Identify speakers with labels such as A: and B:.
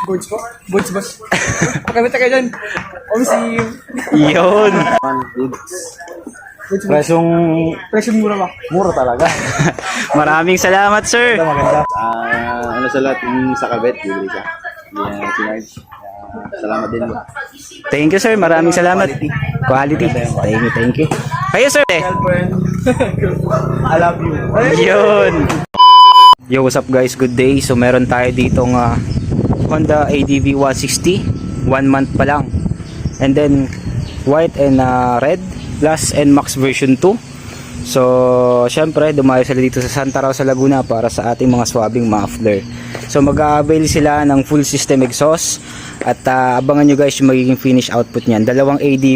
A: Boards po? Boards ba? Pakamit ka dyan. Omsim.
B: Yun.
A: Presyong mura ba?
C: Mura talaga.
B: Maraming salamat, sir.
C: Maganda. Ano sa lahat yung sa kabet, bibili ka. Yan, sinarge. Salamat din.
B: Thank you, sir. Maraming salamat. Quality. Thank you. Kayo, sir.
C: Girlfriend. I love you.
B: Yun. Yo, what's up guys? Good day. So meron tayo ditong Honda ADV 160. 1 month pa lang. And then white and red plus NMAX version 2. So syempre dumayo sila dito sa Santa Rosa, Laguna para sa ating mga swabbing muffler. So mag-a-avail sila ng full system exhaust. At abangan nyo guys yung magiging finish output niyan. Dalawang ADV